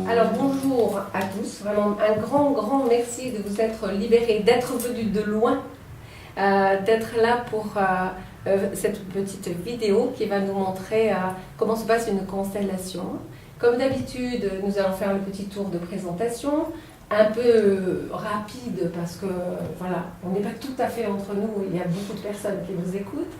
Alors bonjour à tous, vraiment un grand merci de vous être libérés, d'être venus de loin, d'être là pour cette petite vidéo qui va nous montrer comment se passe une constellation. Comme d'habitude, nous allons faire le petit tour de présentation, un peu rapide parce que voilà, on n'est pas tout à fait entre nous, il y a beaucoup de personnes qui nous écoutent.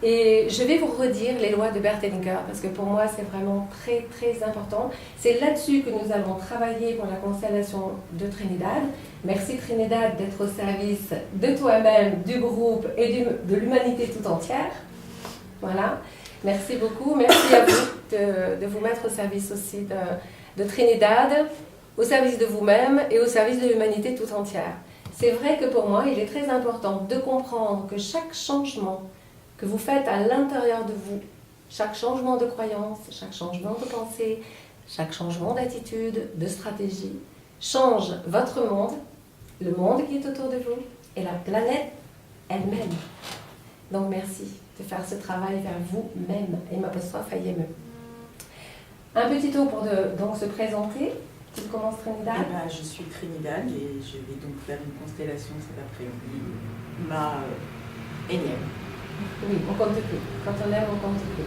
Et je vais vous redire les lois de Bert Hellinger parce que pour moi c'est vraiment très important. C'est là-dessus que nous allons travailler pour la constellation de Trinidad. Merci Trinidad d'être au service de toi-même, du groupe et de l'humanité tout entière. Voilà, merci beaucoup. Merci à vous de vous mettre au service aussi de Trinidad, au service de vous-même et au service de l'humanité tout entière. C'est vrai que pour moi il est très important de comprendre que chaque changement que vous faites à l'intérieur de vous, chaque changement de croyance, chaque changement de pensée, chaque changement d'attitude, de stratégie, change votre monde, le monde qui est autour de vous et la planète elle-même. Donc merci de faire ce travail vers vous-même, et m'apostrophe IME. Un petit tour pour donc se présenter. Tu commences Trinidad? Je suis Trinidad et je vais donc faire une constellation cet après-midi, ma énième. Oui, on compte plus. Quand on aime, on compte plus.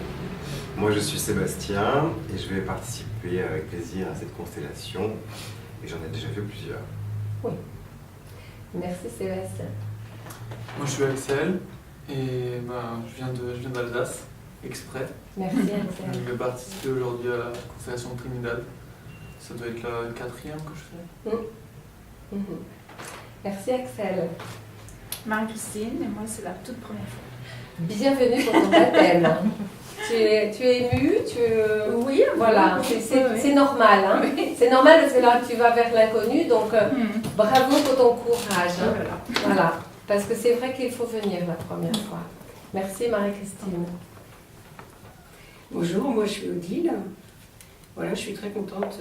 Moi, je suis Sébastien et je vais participer avec plaisir à cette constellation. Et j'en ai déjà vu plusieurs. Oui. Merci Sébastien. Moi, je suis Axel et je viens d'Alsace, exprès. Merci Axel. Je vais participer aujourd'hui à la constellation de Trinidad. Ça doit être la 4e que je fais. Merci Axel. Marie-Christine, et moi c'est la toute première fois. Bienvenue pour ton baptême. tu es émue, Oui, voilà, c'est normal. Hein. Oui. C'est normal parce que là tu vas vers l'inconnu, donc bravo pour ton courage. Hein. Voilà, parce que c'est vrai qu'il faut venir la première fois. Merci Marie-Christine. Bonjour, moi je suis Odile. Voilà, je suis très contente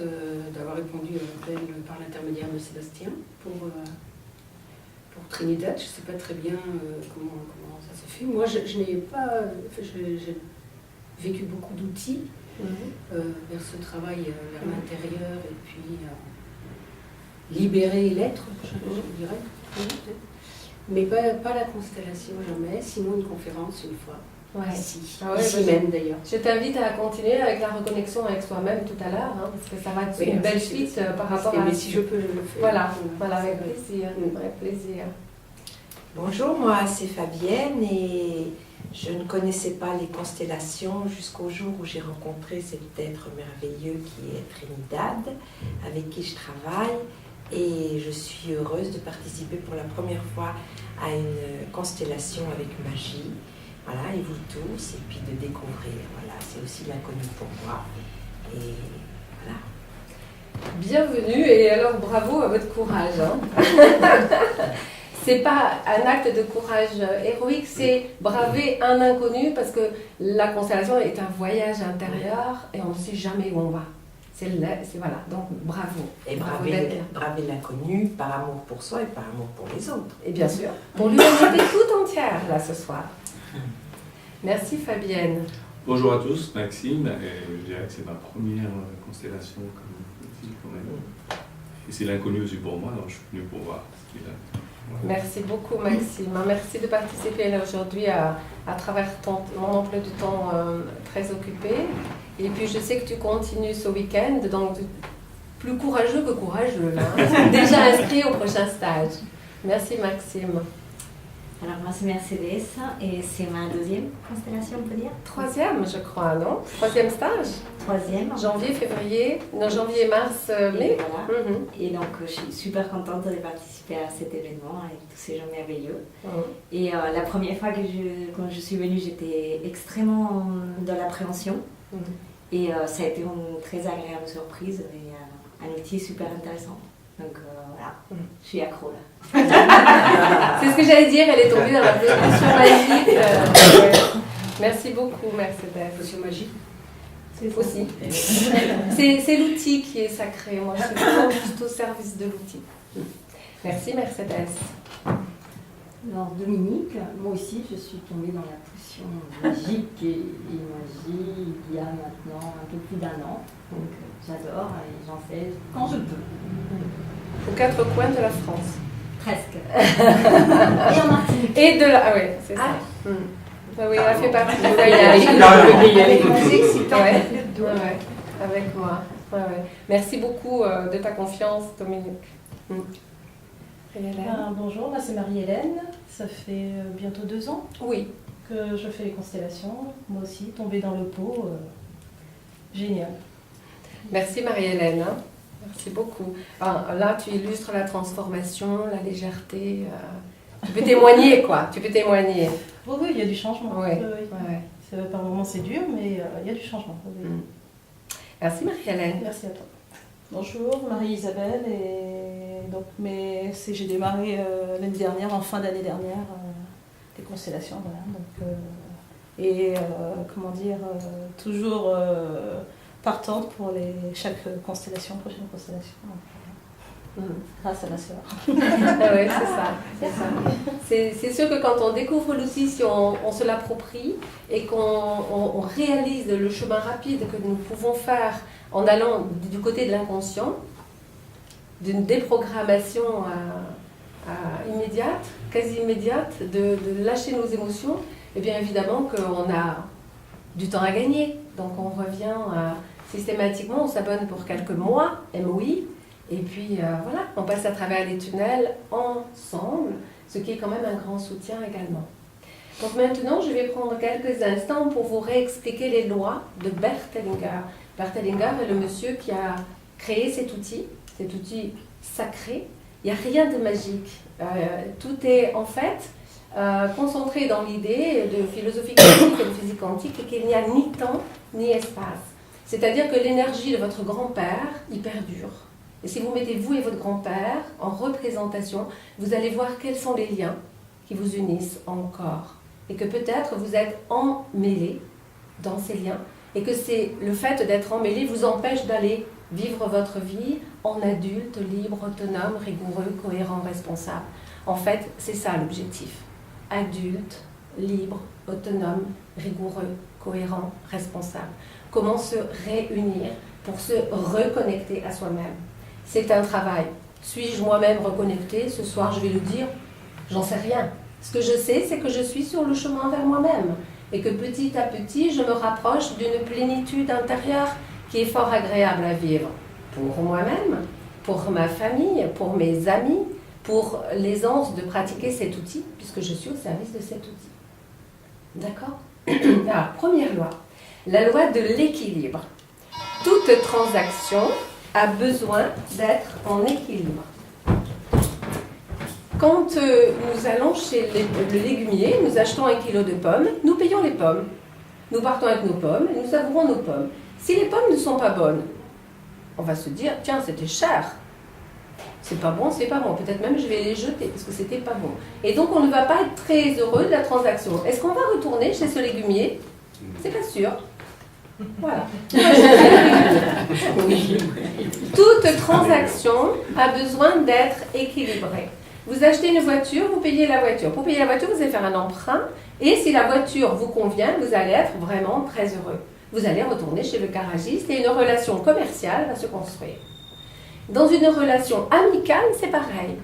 d'avoir répondu à l'appel par l'intermédiaire de Sébastien pour Trinidad. Je ne sais pas très bien comment ça se fait. Moi, je n'ai pas... J'ai vécu beaucoup d'outils vers ce travail vers l'intérieur et puis libérer l'être, je dirais, peut-être. Mais pas la constellation, jamais. Sinon, une conférence une fois. Ouais. Ici, ouais, ici même d'ailleurs. Je t'invite à continuer avec la reconnexion avec soi-même tout à l'heure, hein, parce que ça va être une belle suite par rapport à... Mais si je peux, je le fais. Voilà, avec plaisir. Avec plaisir. Bonjour, moi c'est Fabienne et je ne connaissais pas les constellations jusqu'au jour où j'ai rencontré cet être merveilleux qui est Trinidad, avec qui je travaille, et je suis heureuse de participer pour la première fois à une constellation avec magie. Voilà, et vous tous, et puis de découvrir. Voilà, c'est aussi l'inconnu pour moi. Et voilà. Bienvenue et alors bravo à votre courage. Hein. C'est pas un acte de courage héroïque, c'est braver un inconnu parce que la constellation est un voyage intérieur et on ne sait jamais où on va. C'est voilà, donc bravo. Et braver l'inconnu par amour pour soi et par amour pour les autres. Et bien sûr, pour l'humanité tout entière là ce soir. Merci Fabienne. Bonjour à tous, Maxime, et je dirais que c'est ma première constellation comme je dis quand même. Et c'est l'inconnu aussi pour moi, alors je suis venu pour voir ce qu'il a. Voilà. Merci beaucoup Maxime, merci de participer là aujourd'hui à travers mon emploi du temps très occupé. Et puis je sais que tu continues ce week-end, donc plus courageux que courageux, hein. Déjà inscrit au prochain stage. Merci Maxime. Alors moi c'est Mercedes et c'est ma 2e constellation on peut dire. 3e je crois, non? 3e stage? 3e. Janvier, février, non janvier, mars, mai. Et voilà. Et donc je suis super contente de participer à cet événement avec tous ces gens merveilleux. Et la première fois quand je suis venue j'étais extrêmement dans l'appréhension. Et ça a été une très agréable surprise et un outil super intéressant. Donc voilà, je suis accro là. C'est ce que j'allais dire, elle est tombée dans la potion magique. Merci beaucoup Mercedes. Potion magique aussi. C'est l'outil qui est sacré. Moi, je suis vraiment juste au service de l'outil. Merci Mercedes. Alors Dominique, moi aussi je suis tombée dans la potion magique et magie il y a maintenant un peu plus d'1 an. Donc j'adore et j'en fais quand je peux. Aux 4 coins de la France. Presque. Et en Martinique. Et de la... Ah oui, c'est ça. Ah oui, elle fait partie du voyage. C'est excitant. Ouais. Ouais, avec moi. Ouais, ouais. Merci beaucoup de ta confiance, Dominique. Bonjour, moi c'est Marie-Hélène. Ça fait bientôt 2 ans Oui. que je fais les constellations. Moi aussi, tombée dans le pot. Génial. Merci Marie-Hélène. Merci beaucoup. Là, tu illustres la transformation, la légèreté. Tu peux témoigner, quoi. Tu peux témoigner. Oui, il y a du changement. Ouais. Oui. Par moments c'est dur, mais il y a du changement. Oui. Merci Marie-Hélène. Merci à toi. Bonjour, Marie-Isabelle. J'ai démarré l'année dernière, en fin d'année dernière, les constellations. Voilà. Toujours partante pour chaque constellation, prochaine constellation. Grâce à ma sœur. Oui, c'est ça. C'est sûr que quand on découvre l'outil, si on se l'approprie et qu'on réalise le chemin rapide que nous pouvons faire en allant du côté de l'inconscient, d'une déprogrammation immédiate, quasi immédiate, de lâcher nos émotions, et bien évidemment qu'on a du temps à gagner. Donc on revient systématiquement, on s'abonne pour quelques mois, MOI, et puis voilà, on passe à travers les tunnels ensemble, ce qui est quand même un grand soutien également. Donc maintenant, je vais prendre quelques instants pour vous réexpliquer les lois de Bert Hellinger. Bert Hellinger est le monsieur qui a créé cet outil sacré. Il n'y a rien de magique. Tout est en fait concentré dans l'idée de philosophie quantique et de physique quantique et qu'il n'y a ni temps ni espace. C'est-à-dire que l'énergie de votre grand-père y perdure. Et si vous mettez vous et votre grand-père en représentation, vous allez voir quels sont les liens qui vous unissent encore. Et que peut-être vous êtes emmêlés dans ces liens. Et que c'est le fait d'être emmêlés vous empêche d'aller vivre votre vie en adulte, libre, autonome, rigoureux, cohérent, responsable. En fait, c'est ça l'objectif. Adulte, libre, autonome, rigoureux, cohérent, responsable. Comment se réunir pour se reconnecter à soi-même. C'est un travail. Suis-je moi-même reconnectée? Ce soir, je vais le dire, j'en sais rien. Ce que je sais, c'est que je suis sur le chemin vers moi-même et que petit à petit, je me rapproche d'une plénitude intérieure qui est fort agréable à vivre pour moi-même, pour ma famille, pour mes amis, pour l'aisance de pratiquer cet outil, puisque je suis au service de cet outil. D'accord? Alors, première loi, la loi de l'équilibre. Toute transaction a besoin d'être en équilibre. Quand nous allons chez le légumier, nous achetons 1 kilo de pommes, nous payons les pommes. Nous partons avec nos pommes et nous savourons nos pommes. Si les pommes ne sont pas bonnes, on va se dire, tiens, c'était cher. C'est pas bon, c'est pas bon. Peut-être même je vais les jeter parce que c'était pas bon. Et donc on ne va pas être très heureux de la transaction. Est-ce qu'on va retourner chez ce légumier? C'est pas sûr. Voilà. Oui. Toute transaction a besoin d'être équilibrée. Vous achetez une voiture, vous payez la voiture. Pour payer la voiture, vous allez faire un emprunt. Et si la voiture vous convient, vous allez être vraiment très heureux. Vous allez retourner chez le garagiste et une relation commerciale va se construire. Dans une relation amicale, c'est pareil.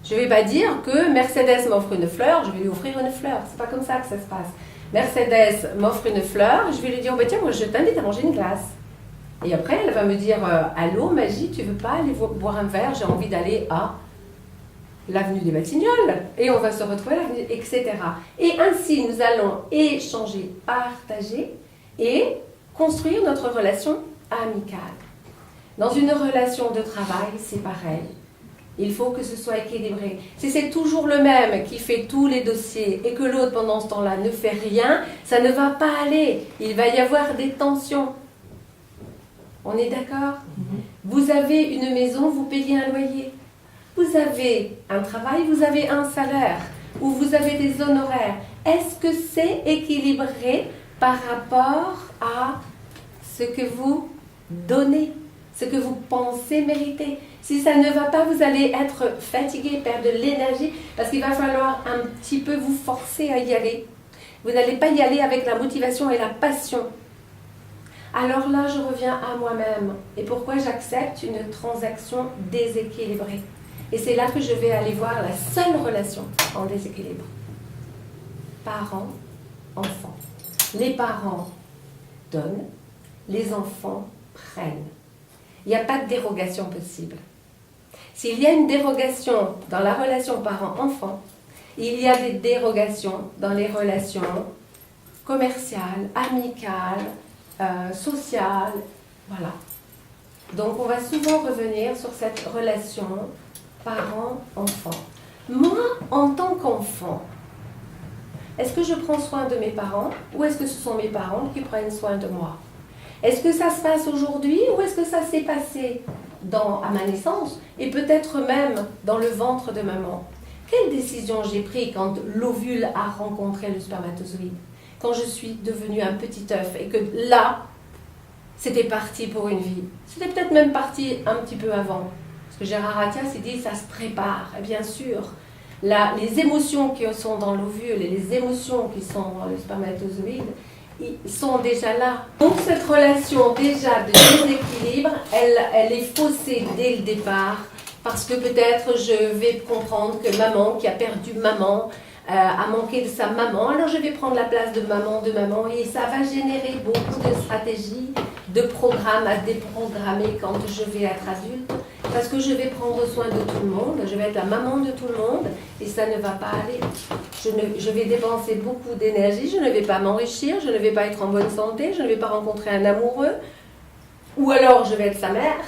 Je ne vais pas dire que Mercedes m'offre une fleur, je vais lui offrir une fleur. C'est pas comme ça que ça se passe. Mercedes m'offre une fleur, je vais lui dire, oh, bah, tiens, moi je t'invite à manger une glace. Et après, elle va me dire, allô, Magie, tu veux pas aller boire un verre? J'ai envie d'aller à l'avenue des Batignolles. Et on va se retrouver à l'avenue, etc. Et ainsi, nous allons échanger, partager et construire notre relation amicale. Dans une relation de travail, c'est pareil. Il faut que ce soit équilibré. Si c'est toujours le même qui fait tous les dossiers et que l'autre, pendant ce temps-là, ne fait rien, ça ne va pas aller. Il va y avoir des tensions. On est d'accord? Vous avez une maison, vous payez un loyer. Vous avez un travail, vous avez un salaire. Ou vous avez des honoraires. Est-ce que c'est équilibré par rapport à ce que vous donnez, ce que vous pensez mériter? Si ça ne va pas, vous allez être fatigué, perdre de l'énergie, parce qu'il va falloir un petit peu vous forcer à y aller. Vous n'allez pas y aller avec la motivation et la passion. Alors là, je reviens à moi-même. Et pourquoi j'accepte une transaction déséquilibrée? Et c'est là que je vais aller voir la seule relation en déséquilibre. Parents-enfants. Les parents donnent, les enfants prennent. Il n'y a pas de dérogation possible. S'il y a une dérogation dans la relation parent-enfant, il y a des dérogations dans les relations commerciales, amicales, sociales, voilà. Donc on va souvent revenir sur cette relation parent-enfant. Moi, en tant qu'enfant, est-ce que je prends soin de mes parents ou est-ce que ce sont mes parents qui prennent soin de moi? Est-ce que ça se passe aujourd'hui ou est-ce que ça s'est passé à ma naissance et peut-être même dans le ventre de maman? Quelle décision j'ai prise quand l'ovule a rencontré le spermatozoïde? Quand je suis devenue un petit œuf et que là, c'était parti pour une vie. C'était peut-être même parti un petit peu avant. Parce que Gérard Attia s'est dit, ça se prépare. Et bien sûr, là, les émotions qui sont dans l'ovule et les émotions qui sont dans le spermatozoïde, ils sont déjà là. Donc cette relation déjà de déséquilibre, elle est faussée dès le départ. Parce que peut-être je vais comprendre que maman qui a perdu maman a manqué de sa maman, alors je vais prendre la place de maman et ça va générer beaucoup de stratégies, de programmes à déprogrammer quand je vais être adulte parce que je vais prendre soin de tout le monde, je vais être la maman de tout le monde et ça ne va pas aller. Je vais dépenser beaucoup d'énergie, je ne vais pas m'enrichir, je ne vais pas être en bonne santé, je ne vais pas rencontrer un amoureux ou alors je vais être sa mère,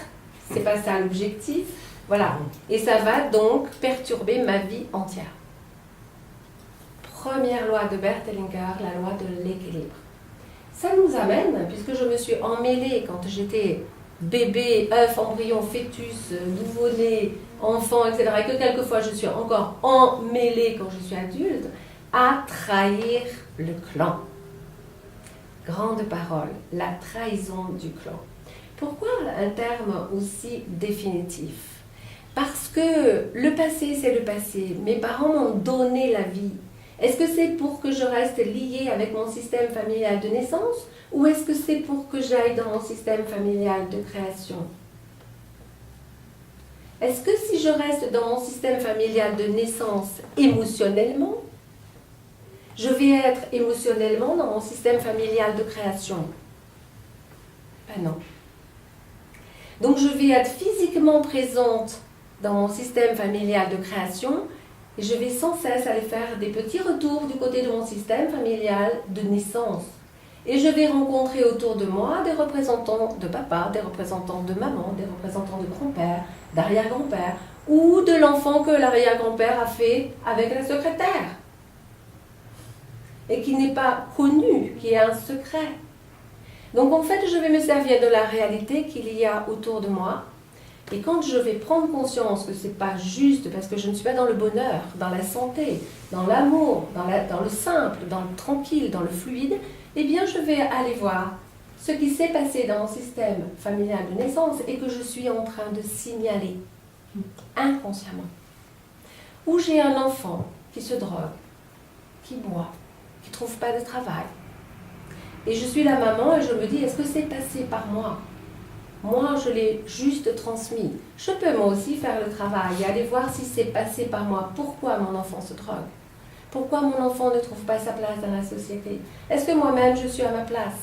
c'est pas ça l'objectif. Voilà, et ça va donc perturber ma vie entière. Première loi de Bert Hellinger, la loi de l'équilibre. Ça nous amène, puisque je me suis emmêlée quand j'étais bébé, œuf, embryon, fœtus, nouveau-né, enfant, etc., et que quelquefois je suis encore emmêlée quand je suis adulte, à trahir le clan. Grande parole, la trahison du clan. Pourquoi un terme aussi définitif ? Parce que le passé, c'est le passé. Mes parents m'ont donné la vie. Est-ce que c'est pour que je reste liée avec mon système familial de naissance ou est-ce que c'est pour que j'aille dans mon système familial de création? Est-ce que si je reste dans mon système familial de naissance émotionnellement, je vais être émotionnellement dans mon système familial de création? Ben non. Donc je vais être physiquement présente dans mon système familial de création et je vais sans cesse aller faire des petits retours du côté de mon système familial de naissance. Et je vais rencontrer autour de moi des représentants de papa, des représentants de maman, des représentants de grand-père, d'arrière-grand-père ou de l'enfant que l'arrière-grand-père a fait avec la secrétaire et qui n'est pas connu, qui est un secret. Donc en fait, je vais me servir de la réalité qu'il y a autour de moi. Et quand je vais prendre conscience que ce n'est pas juste, parce que je ne suis pas dans le bonheur, dans la santé, dans l'amour, dans le simple, dans le tranquille, dans le fluide, eh bien je vais aller voir ce qui s'est passé dans mon système familial de naissance et que je suis en train de signaler inconsciemment. Où j'ai un enfant qui se drogue, qui boit, qui ne trouve pas de travail. Et je suis la maman et je me dis, est-ce que c'est passé par moi ? Moi, je l'ai juste transmis. Je peux moi aussi faire le travail et aller voir si c'est passé par moi. Pourquoi mon enfant se drogue? Pourquoi mon enfant ne trouve pas sa place dans la société? Est-ce que moi-même, je suis à ma place?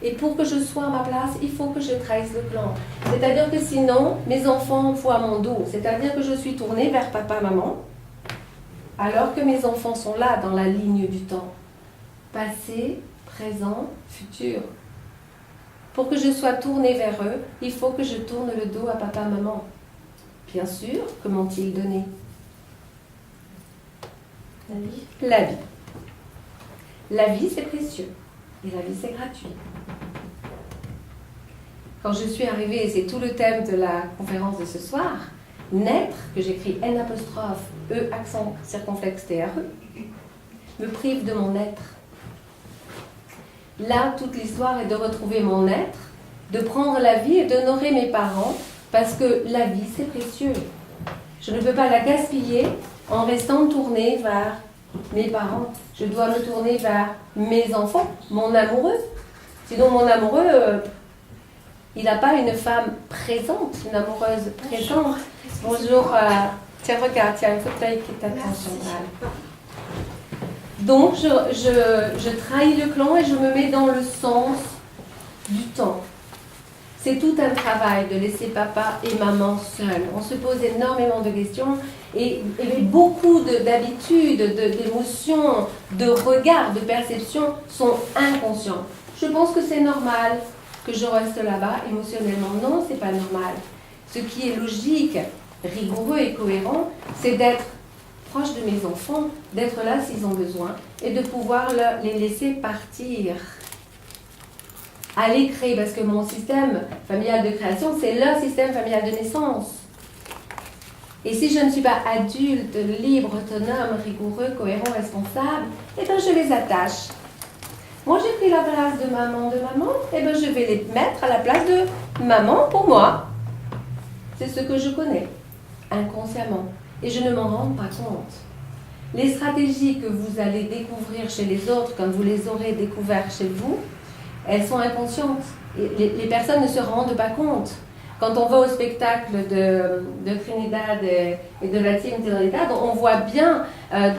Et pour que je sois à ma place, il faut que je trahisse le clan. C'est-à-dire que sinon, mes enfants voient mon dos. C'est-à-dire que je suis tournée vers papa, maman, alors que mes enfants sont là, dans la ligne du temps. Passé, présent, futur. Pour que je sois tournée vers eux, il faut que je tourne le dos à papa, maman. Bien sûr, que m'ont-ils donné? La vie. La vie. La vie, c'est précieux. Et la vie, c'est gratuit. Quand je suis arrivée, et c'est tout le thème de la conférence de ce soir, naître, que j'écris N', E, accent circonflexe, TRE, me prive de mon être. Là, toute l'histoire est de retrouver mon être, de prendre la vie et d'honorer mes parents Parce que la vie, c'est précieux. Je ne peux pas la gaspiller en restant tournée vers mes parents. Je dois me tourner vers mes enfants, mon amoureux. Sinon, mon amoureux, il n'a pas une femme présente, une amoureuse présente. Bonjour, tiens, regarde, il y a un fauteuil qui t'attention. Donc, je trahis le clan et je me mets dans le sens du temps. C'est tout un travail de laisser papa et maman seuls. On se pose énormément de questions et beaucoup d'habitudes, d'émotions, de regards, de perceptions sont inconscients. Je pense que c'est normal que je reste là-bas émotionnellement. Non, c'est pas normal. Ce qui est logique, rigoureux et cohérent, c'est d'être proche de mes enfants, d'être là s'ils ont besoin et de pouvoir les laisser partir. Aller créer, parce que mon système familial de création, c'est le système familial de naissance. Et si je ne suis pas adulte, libre, autonome, rigoureux, cohérent, responsable, eh bien je les attache. Moi j'ai pris la place de maman, eh bien je vais les mettre à la place de maman pour moi. C'est ce que je connais, inconsciemment. Et je ne m'en rends pas compte. Les stratégies que vous allez découvrir chez les autres, comme vous les aurez découvertes chez vous, elles sont inconscientes. Et les personnes ne se rendent pas compte. Quand on va au spectacle de Trinidad et de la team Trinidad, on voit bien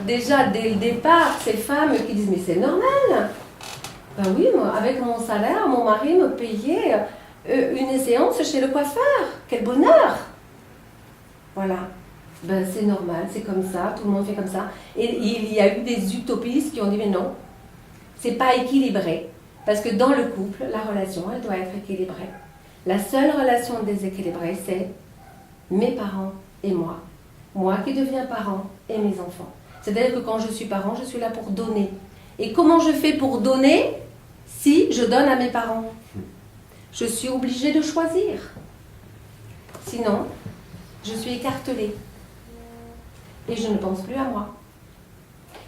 déjà dès le départ ces femmes qui disent « mais c'est normal ». Ben oui, moi, avec mon salaire, mon mari me payait une séance chez le coiffeur. Quel bonheur! Voilà. Ben c'est normal, c'est comme ça, tout le monde fait comme ça. Et il y a eu des utopistes qui ont dit « mais non, c'est pas équilibré ». Parce que dans le couple, la relation, elle doit être équilibrée. La seule relation déséquilibrée, c'est mes parents et moi. Moi qui deviens parent et mes enfants. C'est-à-dire que quand je suis parent, je suis là pour donner. Et comment je fais pour donner si je donne à mes parents? Je suis obligée de choisir. Sinon, je suis écartelée. Et je ne pense plus à moi.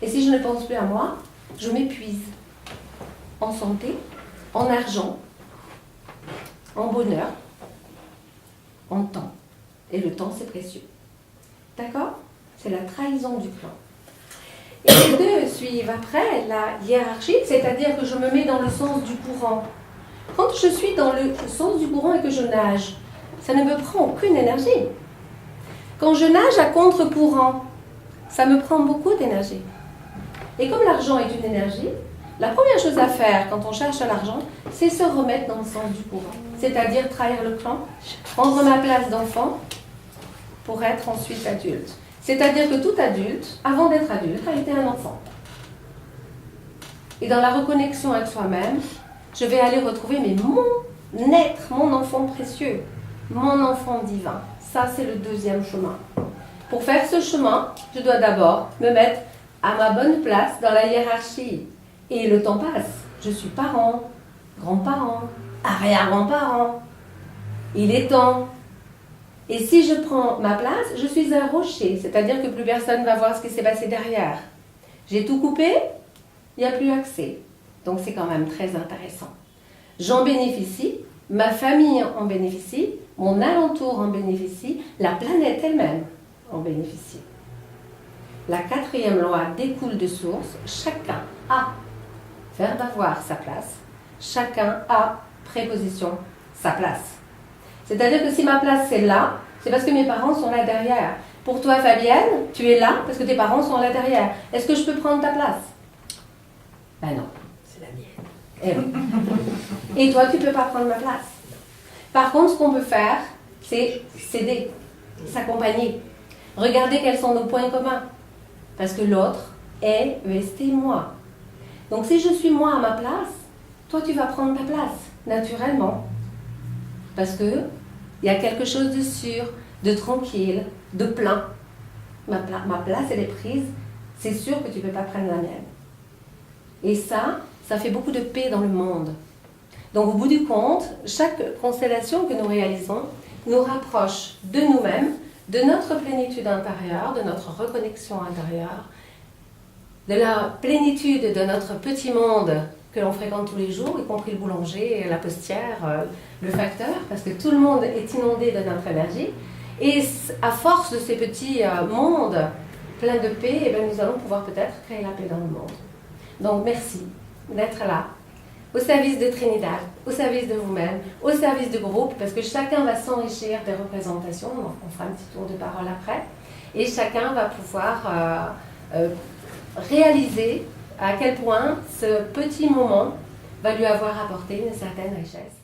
Et si je ne pense plus à moi, je m'épuise. En santé, en argent, en bonheur, en temps. Et le temps, c'est précieux. D'accord? C'est la trahison du clan. Et les deux suivent après la hiérarchie, c'est-à-dire que je me mets dans le sens du courant. Quand je suis dans le sens du courant et que je nage, ça ne me prend aucune énergie. Quand je nage à contre-courant, ça me prend beaucoup d'énergie. Et comme l'argent est une énergie, la première chose à faire quand on cherche l'argent, c'est se remettre dans le sens du courant. C'est-à-dire trahir le clan, prendre ma place d'enfant pour être ensuite adulte. C'est-à-dire que tout adulte, avant d'être adulte, a été un enfant. Et dans la reconnexion avec soi-même, je vais aller retrouver mon être, mon enfant précieux, mon enfant divin. Ça, c'est le deuxième chemin. Pour faire ce chemin, je dois d'abord me mettre à ma bonne place dans la hiérarchie. Et le temps passe. Je suis parent, grand-parent, arrière-grand-parent. Il est temps. Et si je prends ma place, je suis un rocher. C'est-à-dire que plus personne ne va voir ce qui s'est passé derrière. J'ai tout coupé, il n'y a plus accès. Donc c'est quand même très intéressant. J'en bénéficie, ma famille en bénéficie, mon alentour en bénéficie, la planète elle-même en bénéficie. La quatrième loi découle de source. Chacun a faire d'avoir sa place. Chacun a préposition sa place. C'est-à-dire que si ma place c'est là, c'est parce que mes parents sont là derrière. Pour toi, Fabienne, tu es là parce que tes parents sont là derrière. Est-ce que je peux prendre ta place? Ben non. C'est la mienne. Et oui. Et toi, tu ne peux pas prendre ma place. Par contre, ce qu'on peut faire, c'est s'aider, s'accompagner. Regardez quels sont nos points communs. Parce que l'autre est resté moi. Donc si je suis moi à ma place, toi tu vas prendre ta place, naturellement. Parce que il y a quelque chose de sûr, de tranquille, de plein. Ma place elle est prise, c'est sûr que tu ne peux pas prendre la mienne. Et ça fait beaucoup de paix dans le monde. Donc au bout du compte, chaque constellation que nous réalisons nous rapproche de nous-mêmes, de notre plénitude intérieure, de notre reconnexion intérieure, de la plénitude de notre petit monde que l'on fréquente tous les jours, y compris le boulanger, la postière, le facteur, parce que tout le monde est inondé de notre énergie. Et à force de ces petits mondes pleins de paix, eh bien, nous allons pouvoir peut-être créer la paix dans le monde. Donc merci d'être là, au service de Trinidad, au service de vous-même, au service du groupe, parce que chacun va s'enrichir des représentations, on fera un petit tour de parole après, et chacun va pouvoir réaliser à quel point ce petit moment va lui avoir apporté une certaine richesse.